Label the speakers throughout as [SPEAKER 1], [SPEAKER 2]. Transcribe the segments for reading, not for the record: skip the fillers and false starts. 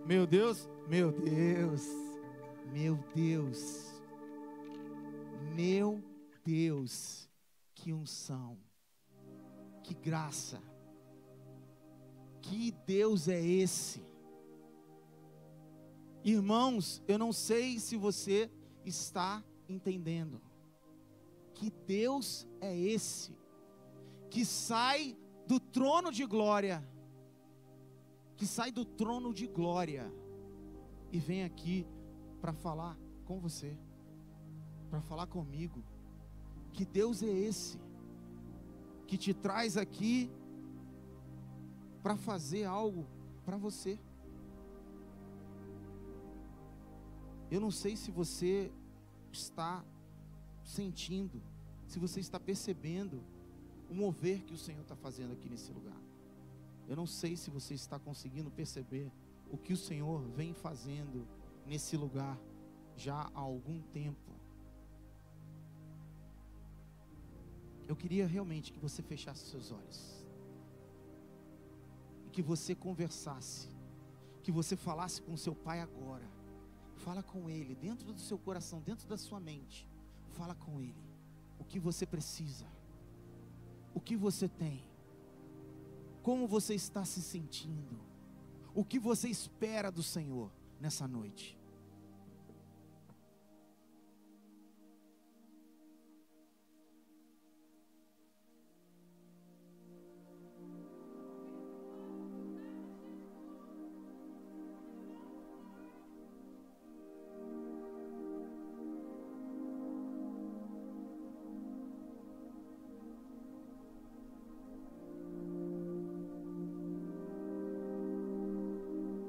[SPEAKER 1] Meu Deus, meu Deus, meu Deus, meu Deus, que unção, que graça, que Deus é esse? Irmãos, eu não sei se você está entendendo, que Deus é esse, que sai do trono de glória, e vem aqui para falar com você, para falar comigo. Que Deus é esse, que te traz aqui para fazer algo para você. Eu não sei se você está sentindo, se você está percebendo o mover que o Senhor está fazendo aqui nesse lugar. Eu não sei se você está conseguindo perceber o que o Senhor vem fazendo nesse lugar já há algum tempo. Eu queria realmente que você fechasse seus olhos e que você conversasse, que você falasse com seu Pai agora. Fala com Ele, dentro do seu coração, dentro da sua mente. Fala com Ele, o que você precisa, o que você tem, como você está se sentindo, o que você espera do Senhor nessa noite.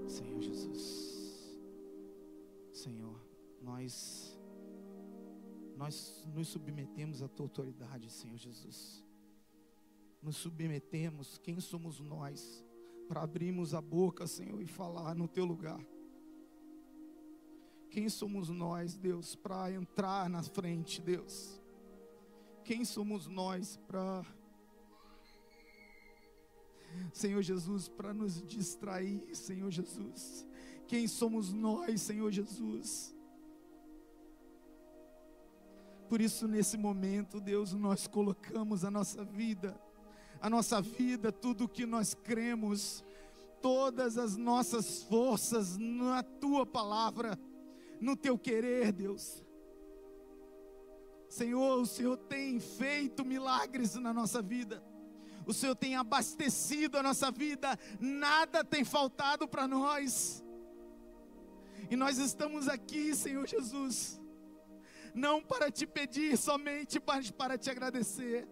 [SPEAKER 1] Senhor Jesus, Senhor, nós nos submetemos à Tua autoridade, Senhor Jesus. Nos submetemos, quem somos nós para abrirmos a boca, Senhor, e falar no Teu lugar? Quem somos nós, Deus, para entrar na frente, Deus? Quem somos nós para, Senhor Jesus, para nos distrair, Senhor Jesus? Quem somos nós, Senhor Jesus? Por isso, nesse momento, Deus, nós colocamos a nossa vida, tudo o que nós cremos, todas as nossas forças na Tua palavra, no Teu querer, Deus. Senhor, o Senhor tem feito milagres na nossa vida, o Senhor tem abastecido a nossa vida, nada tem faltado para nós, e nós estamos aqui, Senhor Jesus, não para te pedir somente, mas para te agradecer,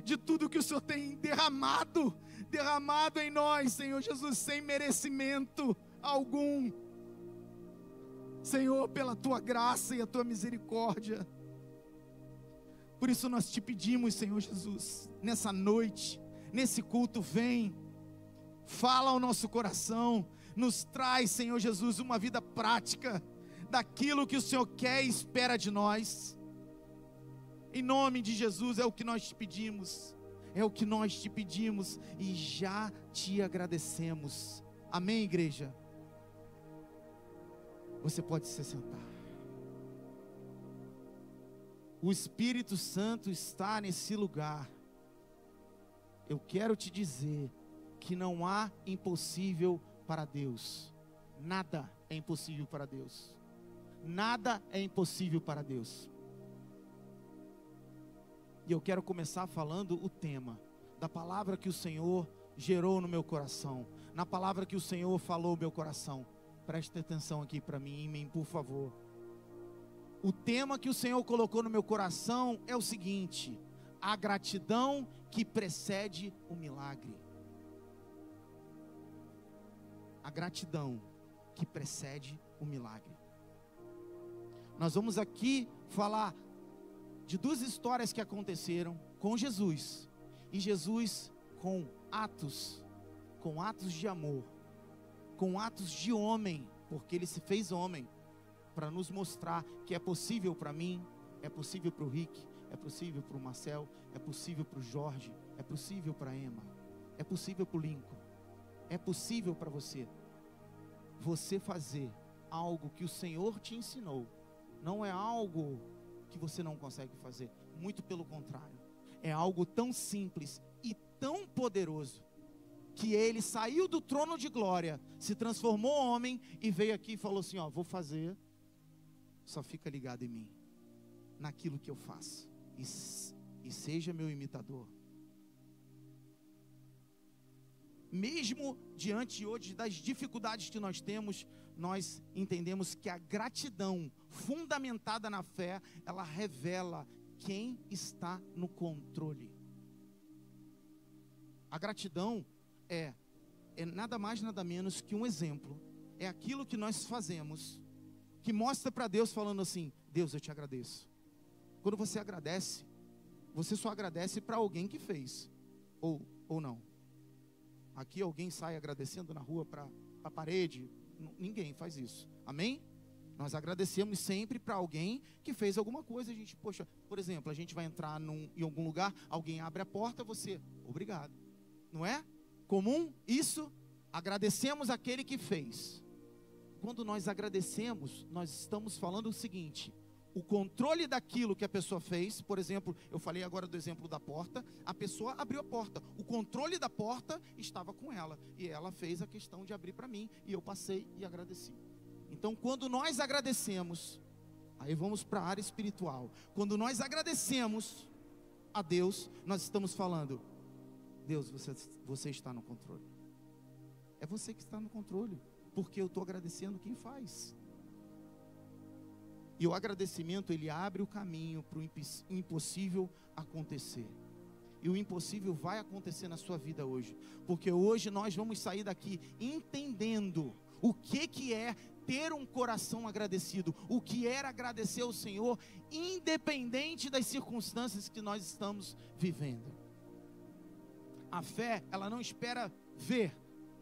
[SPEAKER 1] de tudo que o Senhor tem derramado em nós, Senhor Jesus, sem merecimento algum, Senhor, pela Tua graça e a Tua misericórdia. Por isso nós te pedimos, Senhor Jesus, nessa noite, nesse culto, vem, fala ao nosso coração, nos traz, Senhor Jesus, uma vida prática, daquilo que o Senhor quer e espera de nós. Em nome de Jesus, é o que nós te pedimos, e já te agradecemos. Amém, igreja? Você pode se sentar. O Espírito Santo está nesse lugar. Eu quero te dizer que não há impossível para Deus. Nada é impossível para Deus. Nada é impossível para Deus. E eu quero começar falando o tema da palavra que o Senhor gerou no meu coração, na palavra que o Senhor falou no meu coração. Preste atenção aqui para mim, em mim, por favor. O tema que o Senhor colocou no meu coração é o seguinte: a gratidão que precede o milagre. A gratidão que precede o milagre. Nós vamos aqui falar de duas histórias que aconteceram com Jesus, e Jesus com atos de amor, com atos de homem, porque Ele se fez homem, para nos mostrar que é possível para mim, é possível para o Rick, é possível para o Marcel, é possível para o Jorge, é possível para a Emma, é possível para o Lincoln, é possível para você. você fazer algo que o Senhor te ensinou, não é algo que você não consegue fazer, muito pelo contrário, é algo tão simples e tão poderoso, que ele saiu do trono de glória, se transformou homem e veio aqui e falou assim, ó, vou fazer, só fica ligado em mim, naquilo que eu faço, e seja meu imitador. Mesmo diante hoje das dificuldades que nós temos, nós entendemos que a gratidão fundamentada na fé, ela revela quem está no controle. A gratidão é nada mais, nada menos que um exemplo. É aquilo que nós fazemos, que mostra para Deus falando assim, Deus, eu te agradeço. Quando você agradece, você só agradece para alguém que fez, ou não. Aqui alguém sai agradecendo na rua para a parede, ninguém faz isso, amém? Nós agradecemos sempre para alguém que fez alguma coisa. A gente, poxa, por exemplo, a gente vai entrar em algum lugar, alguém abre a porta, você, obrigado. Não é comum isso? Agradecemos aquele que fez. Quando nós agradecemos, nós estamos falando o seguinte, o controle daquilo que a pessoa fez, por exemplo, eu falei agora do exemplo da porta, a pessoa abriu a porta, o controle da porta estava com ela, e ela fez a questão de abrir para mim, e eu passei e agradeci. Então quando nós agradecemos, aí vamos para a área espiritual, quando nós agradecemos a Deus, nós estamos falando, Deus, você está no controle, é você que está no controle, porque eu estou agradecendo quem faz. E o agradecimento, ele abre o caminho para o impossível acontecer. E o impossível vai acontecer na sua vida hoje. Porque hoje nós vamos sair daqui entendendo o que é ter um coração agradecido. O que era agradecer ao Senhor, independente das circunstâncias que nós estamos vivendo. A fé, ela não espera ver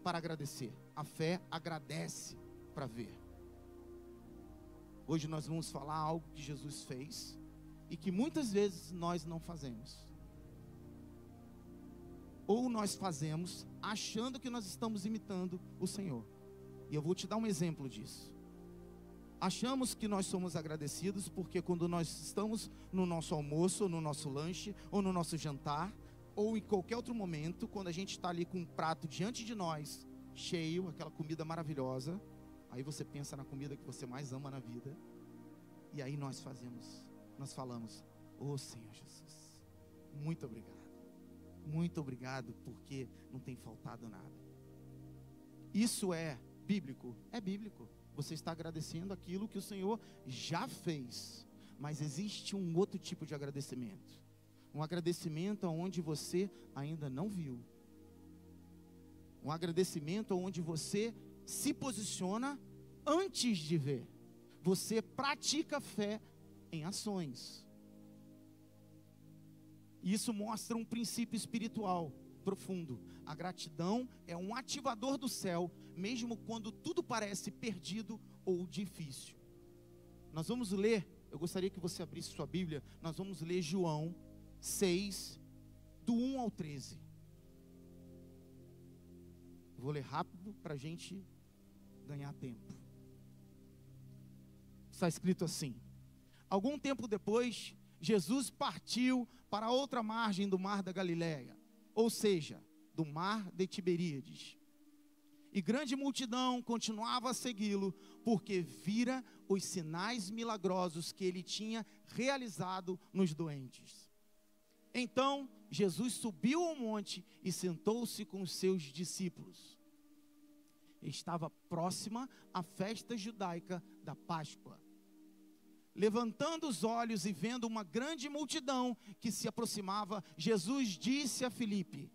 [SPEAKER 1] para agradecer. A fé agradece para ver. Hoje nós vamos falar algo que Jesus fez e que muitas vezes nós não fazemos. Ou nós fazemos achando que nós estamos imitando o Senhor. E eu vou te dar um exemplo disso. Achamos que nós somos agradecidos porque quando nós estamos no nosso almoço, ou no nosso lanche, ou no nosso jantar, ou em qualquer outro momento, quando a gente está ali com um prato diante de nós, cheio, aquela comida maravilhosa, aí você pensa na comida que você mais ama na vida. E aí nós falamos, ô Senhor Jesus, muito obrigado. Muito obrigado porque não tem faltado nada. Isso é bíblico? É bíblico. Você está agradecendo aquilo que o Senhor já fez. Mas existe um outro tipo de agradecimento. Um agradecimento onde você ainda não viu. Um agradecimento onde você se posiciona antes de ver. Você pratica fé em ações. Isso mostra um princípio espiritual profundo. A gratidão é um ativador do céu, mesmo quando tudo parece perdido ou difícil. Nós vamos ler, eu gostaria que você abrisse sua Bíblia, nós vamos ler João 6, do 1 ao 13. Vou ler rápido para a gente ganhar tempo. Está escrito assim: algum tempo depois, Jesus partiu para outra margem do mar da Galileia, ou seja, do mar de Tiberíades. E grande multidão continuava a segui-lo, porque vira os sinais milagrosos que ele tinha realizado nos doentes. Então, Jesus subiu ao monte e sentou-se com os seus discípulos. Estava próxima a festa judaica da Páscoa. Levantando os olhos e vendo uma grande multidão que se aproximava, Jesus disse a Filipe: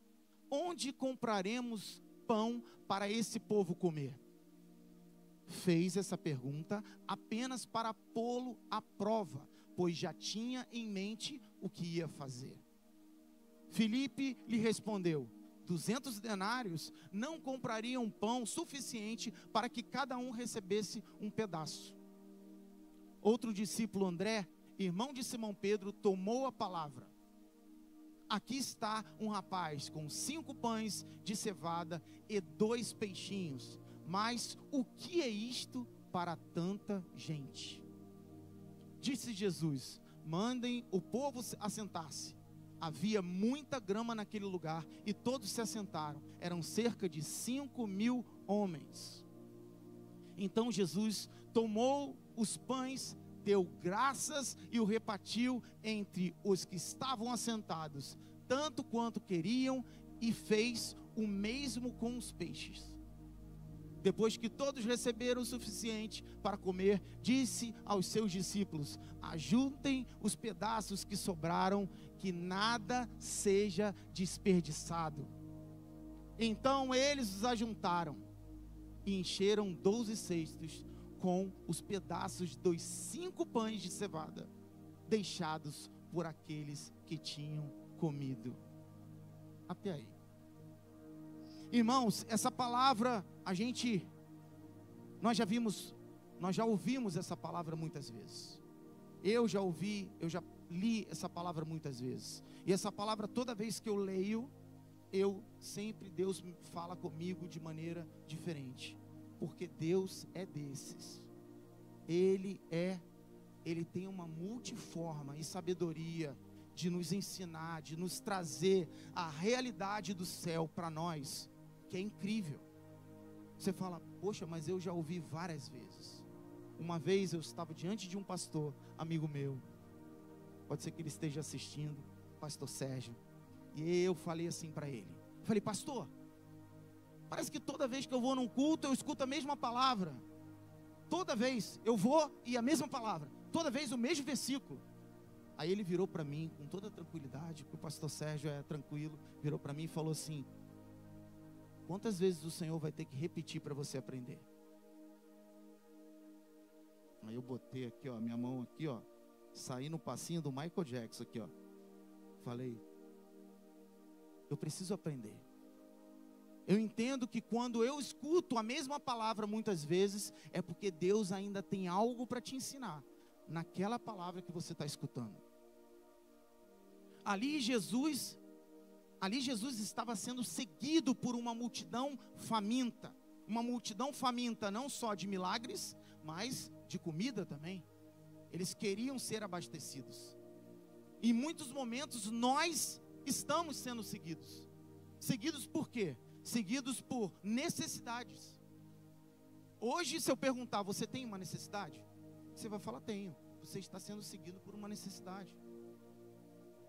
[SPEAKER 1] onde compraremos pão para esse povo comer? Fez essa pergunta apenas para pô-lo à prova, pois já tinha em mente o que ia fazer. Filipe lhe respondeu: 200 denários não comprariam pão suficiente para que cada um recebesse um pedaço. Outro discípulo, André, irmão de Simão Pedro, tomou a palavra. Aqui está um rapaz com 5 pães de cevada e 2 peixinhos. mas o que é isto para tanta gente? Disse Jesus: mandem o povo assentar-se. Havia muita grama naquele lugar e todos se assentaram. Eram cerca de 5.000 homens. Então Jesus tomou os pães, deu graças e o repartiu entre os que estavam assentados, tanto quanto queriam, e fez o mesmo com os peixes. Depois que todos receberam o suficiente para comer, disse aos seus discípulos: ajuntem os pedaços que sobraram, que nada seja desperdiçado. Então eles os ajuntaram e encheram 12 cestos com os pedaços dos 5 pães de cevada, deixados por aqueles que tinham comido. Até aí. Irmãos, essa palavra, nós já ouvimos essa palavra muitas vezes. Eu já li essa palavra muitas vezes. E essa palavra, toda vez que eu leio, Deus fala comigo de maneira diferente. Porque Deus é desses. Ele tem uma multiforma e sabedoria de nos ensinar, de nos trazer a realidade do céu para nós, que é incrível. Você fala: poxa, mas eu já ouvi várias vezes. Uma vez eu estava diante de um pastor, amigo meu, pode ser que ele esteja assistindo, pastor Sérgio, e eu falei assim para ele, falei: pastor, parece que toda vez que eu vou num culto, eu escuto a mesma palavra. Toda vez eu vou e a mesma palavra, toda vez o mesmo versículo. Aí ele virou para mim com toda tranquilidade, porque o pastor Sérgio é tranquilo, virou para mim e falou assim: quantas vezes o Senhor vai ter que repetir para você aprender? Aí eu botei aqui, ó, minha mão aqui, ó, saí no passinho do Michael Jackson aqui, ó. Falei: eu preciso aprender. Eu entendo que quando eu escuto a mesma palavra muitas vezes, é porque Deus ainda tem algo para te ensinar naquela palavra que você está escutando. Ali Jesus estava sendo seguido por uma multidão faminta. Uma multidão faminta não só de milagres, mas de comida também. Eles queriam ser abastecidos. Em muitos momentos nós estamos sendo seguidos. Seguidos por quê? Seguidos por necessidades. Hoje, se eu perguntar: você tem uma necessidade? Você vai falar: tenho. Você está sendo seguido por uma necessidade.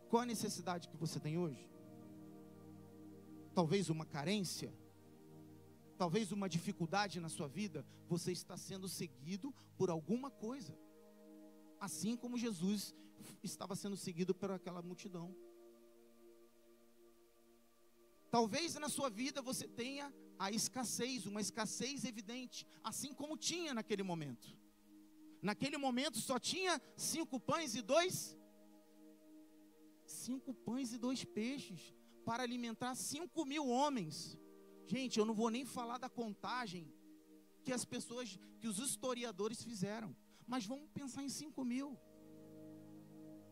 [SPEAKER 1] Qual a necessidade que você tem hoje? Talvez uma carência, talvez uma dificuldade na sua vida. Você está sendo seguido por alguma coisa, assim como Jesus estava sendo seguido por aquela multidão. Talvez na sua vida você tenha a escassez, uma escassez evidente, assim como tinha naquele momento. Naquele momento só tinha 5 pães e 2 peixes para alimentar 5.000 homens. Gente, eu não vou nem falar da contagem que os historiadores fizeram, mas vamos pensar em 5.000.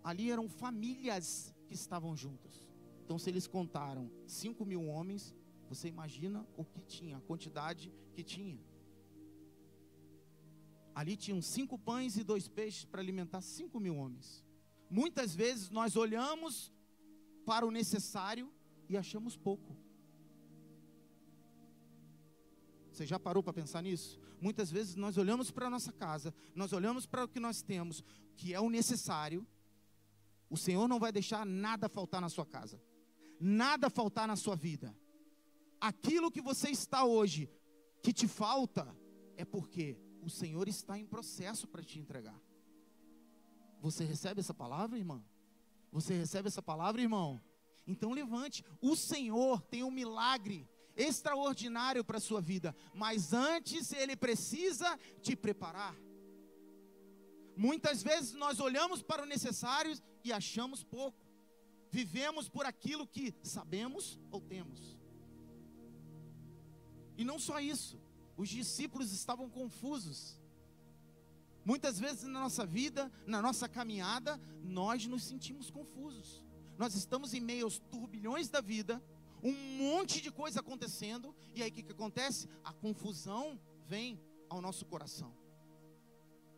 [SPEAKER 1] Ali eram famílias que estavam juntas. Então, se eles contaram 5.000 homens, você imagina o que tinha, a quantidade que tinha. Ali tinham 5 pães e 2 peixes para alimentar 5.000 homens. Muitas vezes nós olhamos para o necessário e achamos pouco. Você já parou para pensar nisso? Muitas vezes nós olhamos para a nossa casa, nós olhamos para o que nós temos, que é o necessário. O Senhor não vai deixar nada faltar na sua casa, nada faltar na sua vida. Aquilo que você está hoje, que te falta, é porque o Senhor está em processo para te entregar. Você recebe essa palavra, irmã? Você recebe essa palavra, irmão? Então levante. O Senhor tem um milagre extraordinário para a sua vida, mas antes Ele precisa te preparar. Muitas vezes nós olhamos para o necessário e achamos pouco. Vivemos por aquilo que sabemos ou temos. E não só isso, os discípulos estavam confusos. Muitas vezes na nossa vida, na nossa caminhada, nós nos sentimos confusos. Nós estamos em meio aos turbilhões da vida, um monte de coisa acontecendo, e aí o que acontece? A confusão vem ao nosso coração.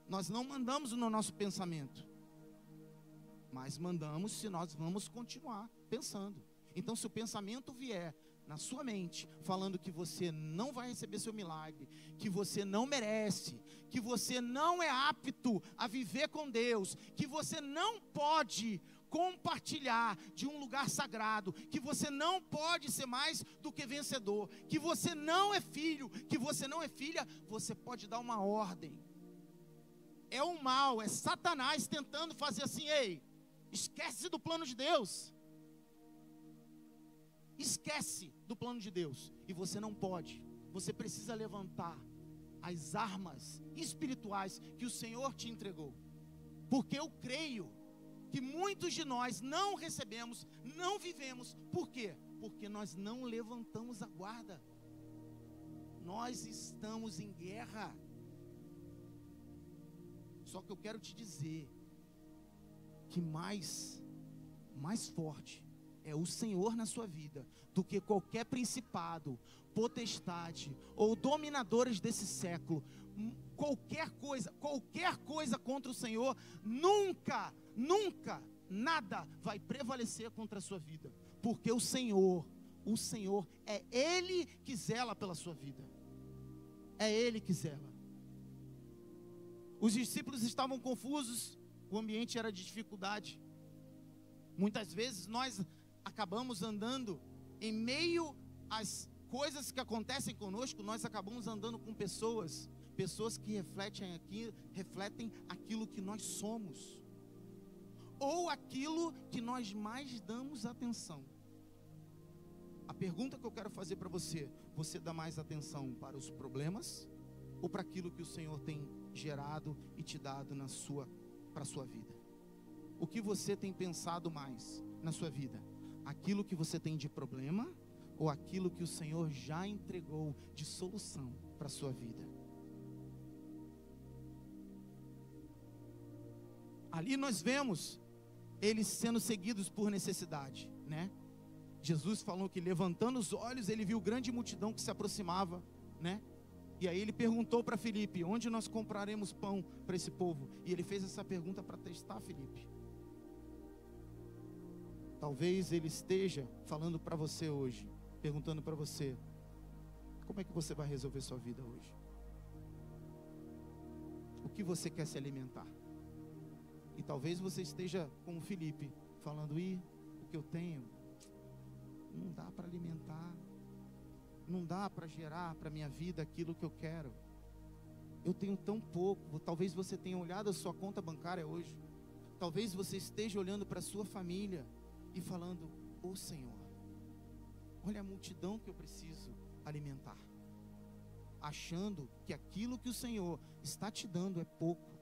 [SPEAKER 1] Nós não mandamos no nosso pensamento, mas mandamos se nós vamos continuar pensando. Então, se o pensamento vier na sua mente, falando que você não vai receber seu milagre, que você não merece, que você não é apto a viver com Deus, que você não pode compartilhar de um lugar sagrado, que você não pode ser mais do que vencedor, que você não é filho, que você não é filha, você pode dar uma ordem. É o mal, é Satanás tentando fazer assim: ei, esquece do plano de Deus. Esquece do plano de Deus. E você não pode. Você precisa levantar as armas espirituais que o Senhor te entregou. Porque eu creio que muitos de nós não recebemos, não vivemos. Por quê? Porque nós não levantamos a guarda. Nós estamos em guerra. Só que eu quero te dizer que mais forte é o Senhor na sua vida do que qualquer principado, potestade ou dominadores desse século. Qualquer coisa contra o Senhor, nunca, nada vai prevalecer contra a sua vida, porque o Senhor é Ele que zela pela sua vida, é Ele que zela. Os discípulos estavam confusos, o ambiente era de dificuldade. Muitas vezes nós acabamos andando em meio às coisas que acontecem conosco, nós acabamos andando com pessoas que refletem aquilo que nós somos, ou aquilo que nós mais damos atenção. A pergunta que eu quero fazer para você: você dá mais atenção para os problemas ou para aquilo que o Senhor tem gerado e te dado para a sua vida? O que você tem pensado mais na sua vida? Aquilo que você tem de problema ou aquilo que o Senhor já entregou de solução para a sua vida? Ali nós vemos eles sendo seguidos por necessidade, né? Jesus falou que levantando os olhos ele viu grande multidão que se aproximava, né? E aí ele perguntou para Filipe: onde nós compraremos pão para esse povo? E ele fez essa pergunta para testar Filipe. Talvez ele esteja falando para você hoje, perguntando para você: como é que você vai resolver sua vida hoje? O que você quer se alimentar? E talvez você esteja como Filipe, falando: o que eu tenho não dá para alimentar, não dá para gerar para minha vida aquilo que eu quero. Eu tenho tão pouco. Talvez você tenha olhado a sua conta bancária hoje, talvez você esteja olhando para a sua família e falando: ô Senhor, olha a multidão que eu preciso alimentar, achando que aquilo que o Senhor está te dando é pouco.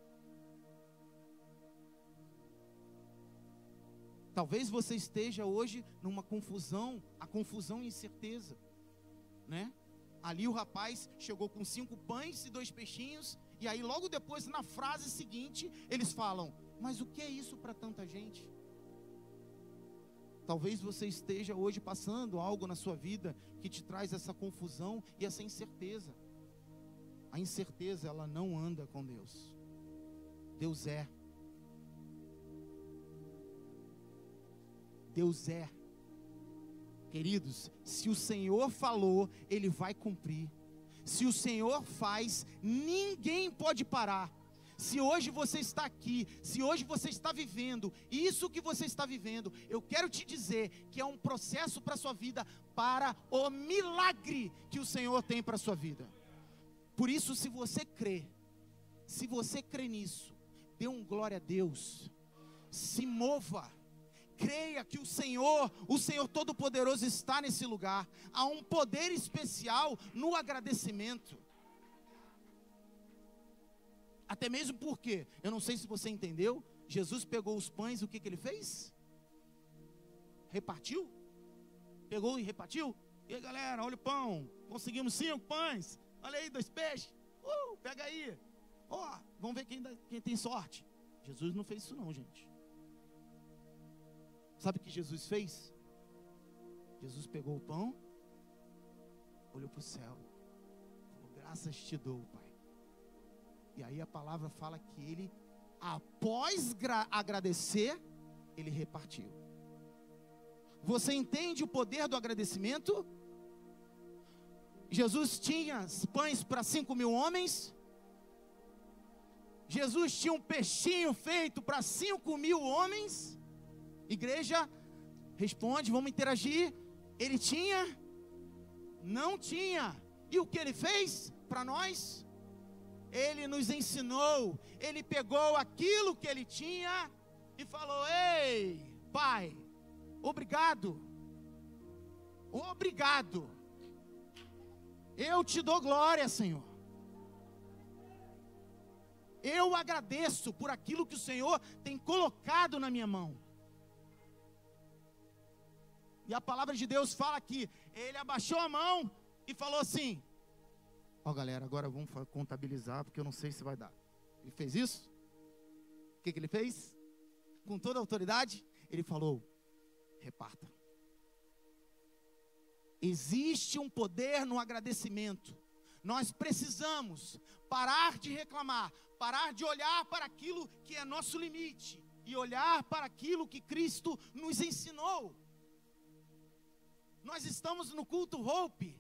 [SPEAKER 1] Talvez você esteja hoje numa confusão, a confusão e incerteza, né? Ali o rapaz chegou com 5 pães e 2 peixinhos, e aí logo depois, na frase seguinte, eles falam: mas o que é isso para tanta gente? Talvez você esteja hoje passando algo na sua vida que te traz essa confusão e essa incerteza. A incerteza, ela não anda com Deus. Deus é. Deus é. Queridos, se o Senhor falou, Ele vai cumprir. Se o Senhor faz, ninguém pode parar. Se hoje você está aqui, se hoje você está vivendo isso que você está vivendo, eu quero te dizer que é um processo para a sua vida, para o milagre que o Senhor tem para a sua vida. Por isso, se você crê nisso, dê um glória a Deus, se mova, creia que o Senhor Todo-Poderoso está nesse lugar. Há um poder especial no agradecimento. Até mesmo porque, eu não sei se você entendeu, Jesus pegou os pães, o que ele fez? Repartiu? Pegou e repartiu? E aí galera, olha o pão, conseguimos 5 pães, olha aí 2 peixes, pega aí, vamos ver quem tem sorte. Jesus não fez isso não, gente. Sabe o que Jesus fez? Jesus pegou o pão, olhou para o céu, falou: graças te dou, Pai. E aí a palavra fala que ele, após agradecer, ele repartiu. Você entende o poder do agradecimento? Jesus tinha pães para 5.000 homens. Jesus tinha um peixinho feito para 5.000 homens. Igreja, responde, vamos interagir. Ele tinha? Não tinha. E o que ele fez para nós? Ele nos ensinou. Ele pegou aquilo que ele tinha e falou: ei, Pai, obrigado. Obrigado. Eu te dou glória, Senhor. Eu agradeço por aquilo que o Senhor tem colocado na minha mão. E a palavra de Deus fala que ele abaixou a mão e falou assim: ó, galera, agora vamos contabilizar, porque eu não sei se vai dar. Ele fez isso? O que ele fez? Com toda a autoridade, ele falou: reparta. Existe um poder no agradecimento. Nós precisamos parar de reclamar, parar de olhar para aquilo que é nosso limite e olhar para aquilo que Cristo nos ensinou. Nós estamos no culto Hope,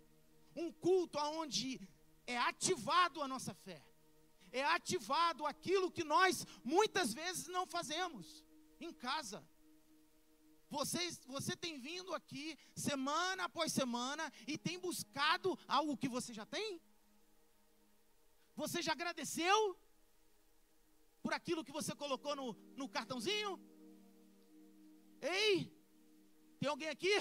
[SPEAKER 1] um culto onde é ativado a nossa fé, é ativado aquilo que nós muitas vezes não fazemos em casa. Você tem vindo aqui semana após semana e tem buscado algo que você já tem? Você já agradeceu por aquilo que você colocou no cartãozinho? Ei, tem alguém aqui?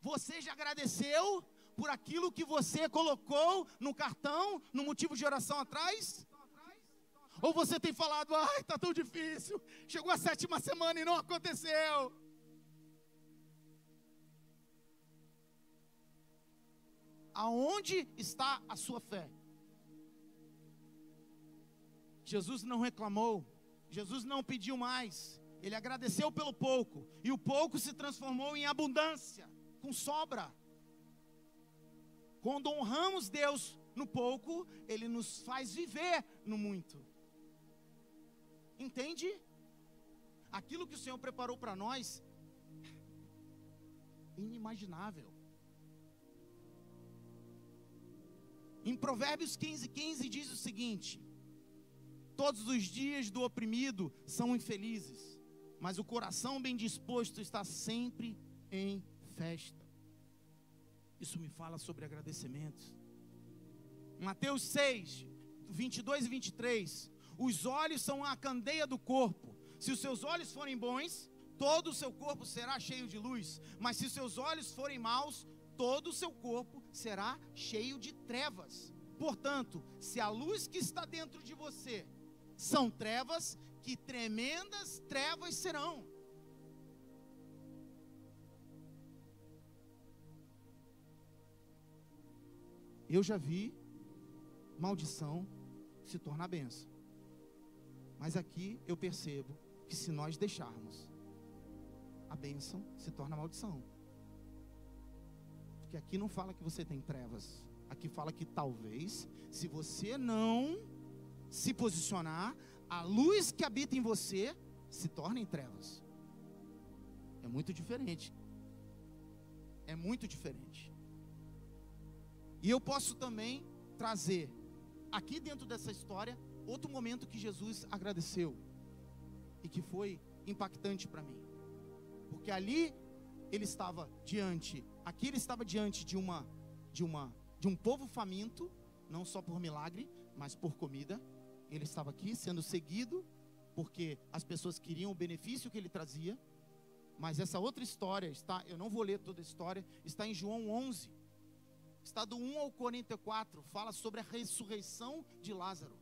[SPEAKER 1] Você já agradeceu por aquilo que você colocou no cartão, no motivo de oração atrás? Ou você tem falado: ai, está tão difícil, chegou a 7ª semana e não aconteceu? Aonde está a sua fé? Jesus não reclamou, Jesus não pediu mais, ele agradeceu pelo pouco, e o pouco se transformou em abundância, com sobra. Quando honramos Deus no pouco, ele nos faz viver no muito. Entende? Aquilo que o Senhor preparou para nós é inimaginável. Em Provérbios 15:15 diz o seguinte: todos os dias do oprimido são infelizes, mas o coração bem disposto está sempre em festa. Isso me fala sobre agradecimento. Mateus 6, 22 e 23. Os olhos são a candeia do corpo. Se os seus olhos forem bons, todo o seu corpo será cheio de luz. Mas se os seus olhos forem maus, todo o seu corpo será cheio de trevas. Portanto, se a luz que está dentro de você são trevas, que tremendas trevas serão. Eu já vi maldição se tornar bênção. Mas aqui eu percebo que se nós deixarmos, a bênção se torna maldição. Porque aqui não fala que você tem trevas. Aqui fala que talvez, se você não se posicionar, a luz que habita em você se torne em trevas. É muito diferente. É muito diferente. E eu posso também trazer aqui dentro dessa história outro momento que Jesus agradeceu e que foi impactante para mim. Porque ali ele estava diante, aqui ele estava diante de um povo faminto, não só por milagre, mas por comida. Ele estava aqui sendo seguido porque as pessoas queriam o benefício que ele trazia. Mas essa outra história está, eu não vou ler toda a história, está em João 11. Está do 1 ao 44, fala sobre a ressurreição de Lázaro.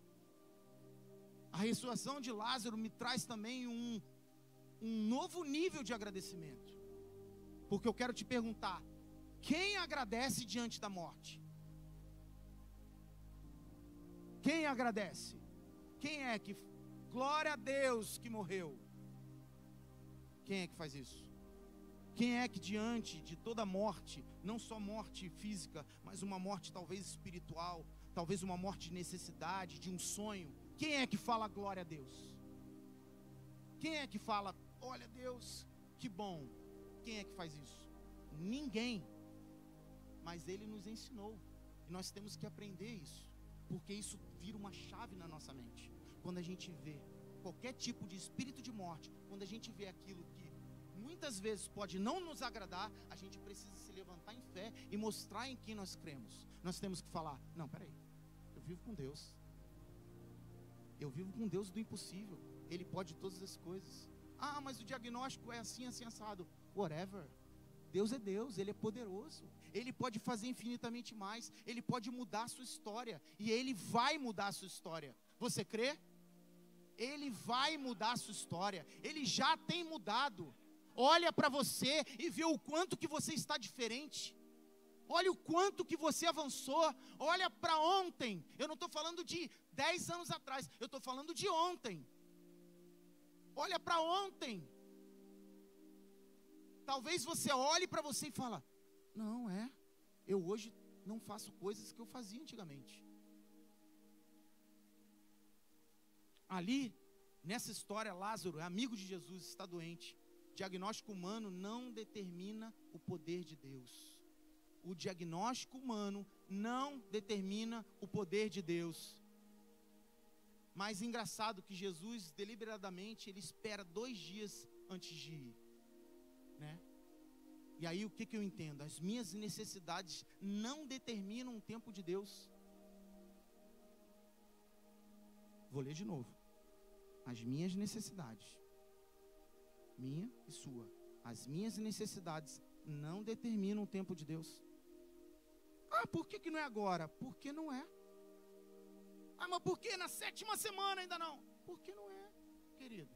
[SPEAKER 1] A ressurreição de Lázaro me traz também um novo nível de agradecimento. Porque eu quero te perguntar, quem agradece diante da morte? Quem agradece? Quem é que, glória a Deus que morreu? Quem é que faz isso? Quem é que diante de toda morte, não só morte física, mas uma morte talvez espiritual, talvez uma morte de necessidade, de um sonho, quem é que fala glória a Deus? Quem é que fala, olha Deus, que bom? Quem é que faz isso? Ninguém. Mas Ele nos ensinou, e nós temos que aprender isso, porque isso vira uma chave na nossa mente. Quando a gente vê qualquer tipo de espírito de morte, quando a gente vê aquilo que muitas vezes pode não nos agradar, a gente precisa se levantar em fé e mostrar em quem nós cremos. Nós temos que falar, não, peraí, eu vivo com Deus. Eu vivo com Deus do impossível. Ele pode todas as coisas. Ah, mas o diagnóstico é assim, assim, assado. Whatever. Deus é Deus, Ele é poderoso. Ele pode fazer infinitamente mais. Ele pode mudar a sua história. E Ele vai mudar a sua história. Você crê? Ele vai mudar a sua história. Ele já tem mudado. Olha para você e vê o quanto que você está diferente. Olha o quanto que você avançou. Olha para ontem. Eu não estou falando de 10 anos atrás. Eu estou falando de ontem. Olha para ontem. Talvez você olhe para você e fala, não, eu hoje não faço coisas que eu fazia antigamente. Ali, nessa história, Lázaro, amigo de Jesus, está doente. Diagnóstico humano não determina o poder de Deus. O diagnóstico humano não determina o poder de Deus. Mas engraçado que Jesus, deliberadamente, ele espera 2 dias antes de ir, né? E aí o que eu entendo? As minhas necessidades não determinam o tempo de Deus. Vou ler de novo. As minhas necessidades, minha e sua, as minhas necessidades não determinam o tempo de Deus. Ah, por que não é agora? Porque não é. Ah, mas por que na 7ª semana ainda não? Porque não é, querido.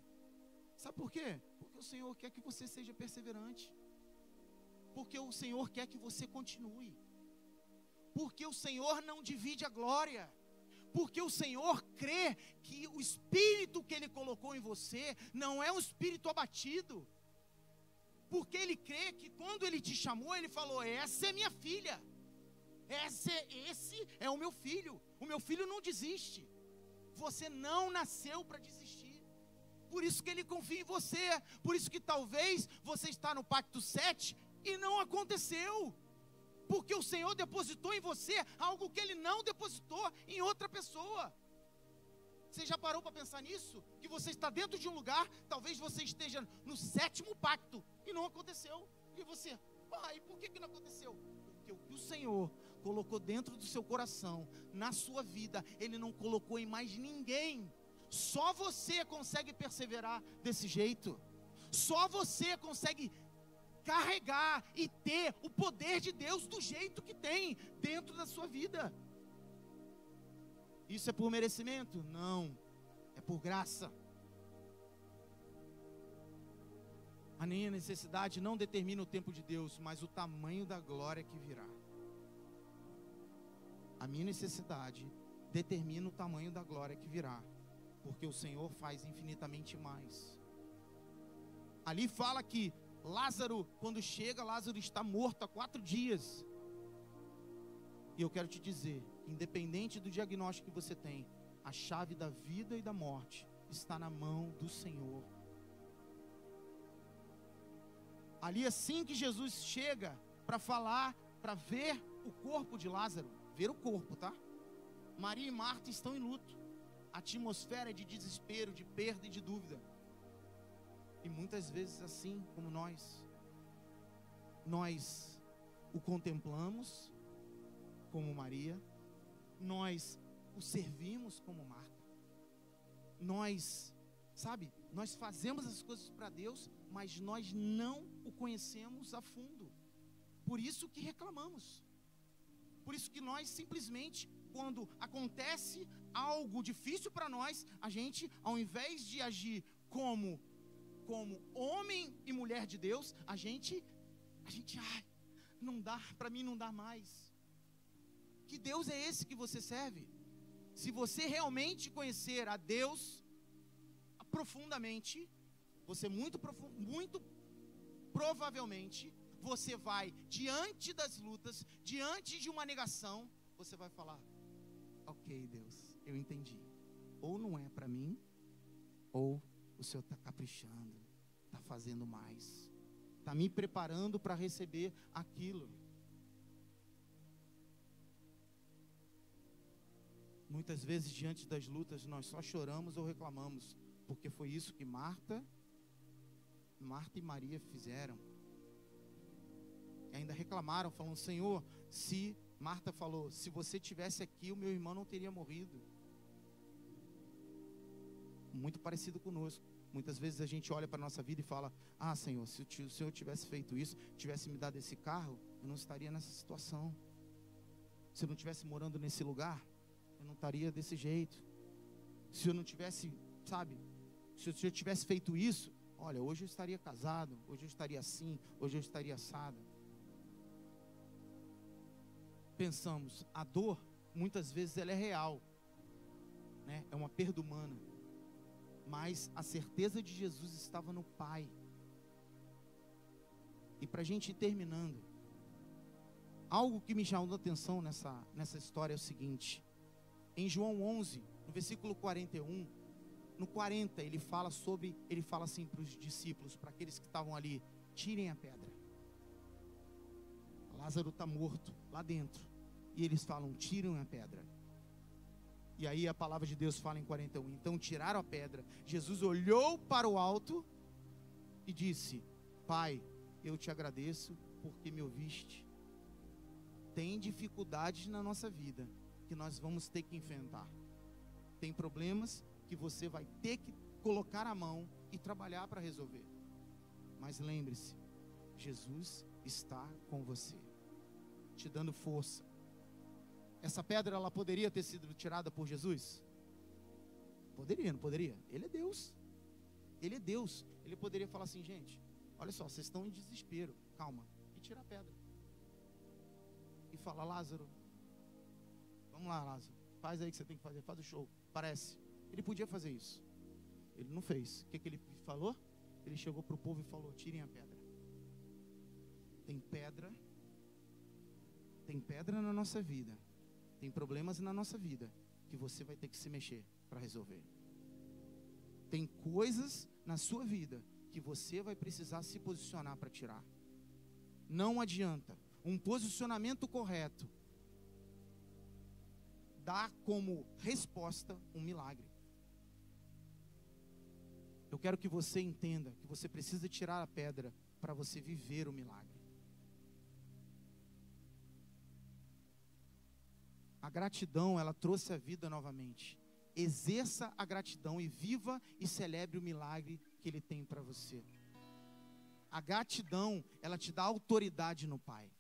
[SPEAKER 1] Sabe por quê? Porque o Senhor quer que você seja perseverante. Porque o Senhor quer que você continue. Porque o Senhor não divide a glória. Porque o Senhor crê que o espírito que Ele colocou em você não é um espírito abatido. Porque Ele crê que quando Ele te chamou, Ele falou, essa é minha filha. Esse é o meu filho. O meu filho não desiste. Você não nasceu para desistir. Por isso que Ele confia em você. Por isso que talvez você está no pacto 7 e não aconteceu. Porque o Senhor depositou em você algo que Ele não depositou em outra pessoa. Você já parou para pensar nisso? Que você está dentro de um lugar, talvez você esteja no 7º pacto e não aconteceu. E você, pai, por que não aconteceu? Porque o que o Senhor colocou dentro do seu coração, na sua vida, Ele não colocou em mais ninguém. Só você consegue perseverar desse jeito. Só você consegue carregar e ter o poder de Deus do jeito que tem dentro da sua vida. Isso é por merecimento? Não, é por graça. A minha necessidade não determina o tempo de Deus, mas o tamanho da glória que virá. A minha necessidade determina o tamanho da glória que virá, porque o Senhor faz infinitamente mais. Ali fala que Lázaro, quando chega, Lázaro está morto há 4 dias. E eu quero te dizer, independente do diagnóstico que você tem, a chave da vida e da morte está na mão do Senhor. Ali assim que Jesus chega para falar, para ver o corpo de Lázaro, ver o corpo, tá? Maria e Marta estão em luto. A atmosfera é de desespero, de perda e de dúvida. E muitas vezes assim como nós o contemplamos como Maria, nós o servimos como Marta. Nós fazemos as coisas para Deus, mas nós não o conhecemos a fundo. Por isso que reclamamos. Por isso que nós simplesmente, quando acontece algo difícil para nós, a gente, ao invés de agir como homem e mulher de Deus, a gente, não dá, para mim não dá mais. Que Deus é esse que você serve? Se você realmente conhecer a Deus profundamente, você muito provavelmente, você vai, diante das lutas, diante de uma negação, você vai falar: ok, Deus, eu entendi. Ou não é para mim, ou o Senhor está caprichando, está fazendo mais, está me preparando para receber aquilo. Muitas vezes, diante das lutas, nós só choramos ou reclamamos, porque foi isso que Marta e Maria fizeram. E ainda reclamaram, falando: Senhor, Marta falou, se você tivesse aqui, o meu irmão não teria morrido. Muito parecido conosco. Muitas vezes a gente olha para a nossa vida e fala: ah, Senhor, se o Senhor tivesse feito isso, tivesse me dado esse carro, eu não estaria nessa situação. Se eu não estivesse morando nesse lugar, eu não estaria desse jeito. Se eu não tivesse, se o Senhor tivesse feito isso, olha, hoje eu estaria casado, hoje eu estaria assim, hoje eu estaria assado. Pensamos, a dor, muitas vezes ela é real, né? É uma perda humana. Mas a certeza de Jesus estava no Pai. E para a gente ir terminando, algo que me chamou a atenção nessa história é o seguinte: em João 11, no versículo 41, no 40, ele fala assim para os discípulos, para aqueles que estavam ali: tirem a pedra. Lázaro está morto lá dentro, e eles falam: tirem a pedra. E aí a palavra de Deus fala em 41, então tiraram a pedra. Jesus olhou para o alto e disse: Pai, eu te agradeço porque me ouviste. Tem dificuldades na nossa vida que nós vamos ter que enfrentar. Tem problemas que você vai ter que colocar a mão e trabalhar para resolver. Mas lembre-se, Jesus está com você, te dando força. Essa pedra, ela poderia ter sido tirada por Jesus? Poderia, não poderia? Ele é Deus. Ele é Deus. Ele poderia falar assim: gente, olha só, vocês estão em desespero, calma, e tira a pedra. E fala: Lázaro, vamos lá, Lázaro, faz aí o que você tem que fazer, faz o show, parece. Ele podia fazer isso. Ele não fez. O que ele falou? Ele chegou para o povo e falou: tirem a pedra. Tem pedra na nossa vida. Tem problemas na nossa vida que você vai ter que se mexer para resolver. Tem coisas na sua vida que você vai precisar se posicionar para tirar. Não adianta. Um posicionamento correto dá como resposta um milagre. Eu quero que você entenda que você precisa tirar a pedra para você viver o milagre. A gratidão, ela trouxe a vida novamente. Exerça a gratidão e viva e celebre o milagre que Ele tem para você. A gratidão, ela te dá autoridade no Pai.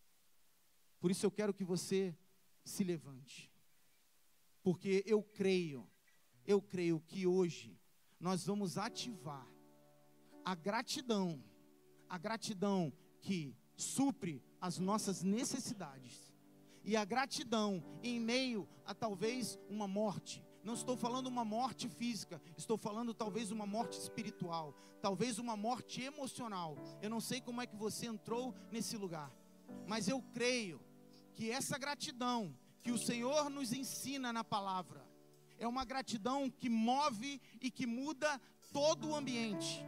[SPEAKER 1] Por isso eu quero que você se levante. Porque eu creio que hoje nós vamos ativar a gratidão que supre as nossas necessidades. E a gratidão em meio a talvez uma morte. Não estou falando uma morte física, estou falando talvez uma morte espiritual, talvez uma morte emocional. Eu não sei como é que você entrou nesse lugar, mas eu creio que essa gratidão que o Senhor nos ensina na palavra é uma gratidão que move e que muda todo o ambiente.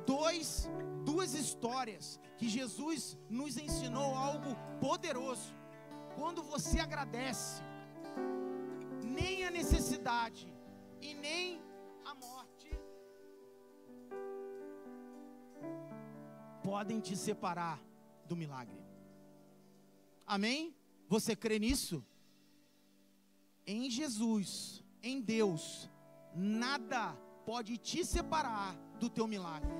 [SPEAKER 1] Duas histórias que Jesus nos ensinou algo poderoso. Quando você agradece, nem a necessidade e nem a morte podem te separar do milagre. Amém? Você crê nisso? Em Jesus, em Deus, nada pode te separar do teu milagre.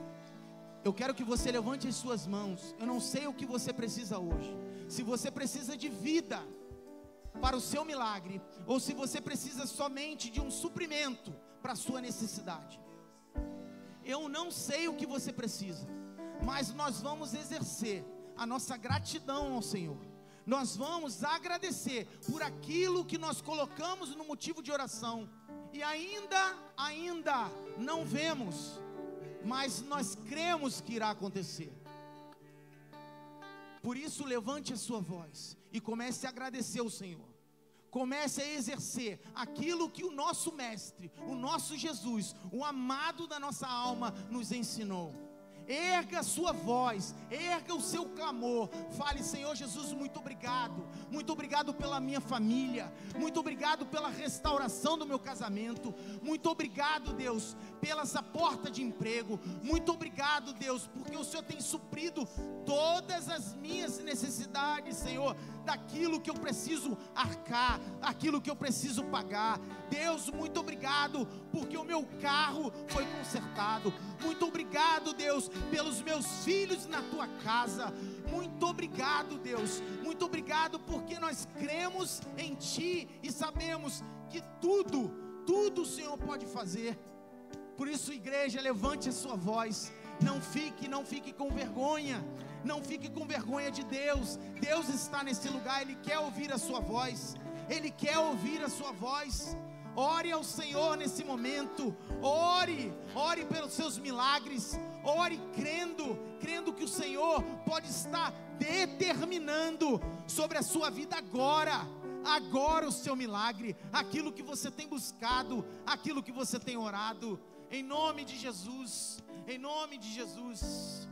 [SPEAKER 1] Eu quero que você levante as suas mãos. Eu não sei o que você precisa hoje. Se você precisa de vida para o seu milagre, ou se você precisa somente de um suprimento para a sua necessidade. Eu não sei o que você precisa, mas nós vamos exercer a nossa gratidão ao Senhor. Nós vamos agradecer por aquilo que nós colocamos no motivo de oração. E ainda não vemos. mas nós cremos que irá acontecer. Por isso, levante a sua voz e comece a agradecer ao Senhor. Comece a exercer aquilo que o nosso Mestre, o nosso Jesus, o amado da nossa alma, nos ensinou. Erga a sua voz, erga o seu clamor, fale: Senhor Jesus, muito obrigado pela minha família, muito obrigado pela restauração do meu casamento, muito obrigado, Deus, pela essa porta de emprego, muito obrigado, Deus, porque o Senhor tem suprido todas as minhas necessidades, Senhor, daquilo que eu preciso arcar, aquilo que eu preciso pagar. Deus, muito obrigado, porque o meu carro foi consertado. Muito obrigado, Deus, pelos meus filhos na tua casa. Muito obrigado, Deus, muito obrigado, porque nós cremos em ti e sabemos que tudo o Senhor pode fazer. Por isso, igreja, levante a sua voz. Não fique com vergonha. Não fique com vergonha de Deus. Deus está nesse lugar, Ele quer ouvir a sua voz. Ele quer ouvir a sua voz. Ore ao Senhor nesse momento. Ore pelos seus milagres. Ore crendo que o Senhor pode estar determinando sobre a sua vida agora o seu milagre, aquilo que você tem buscado, aquilo que você tem orado, em nome de Jesus, em nome de Jesus.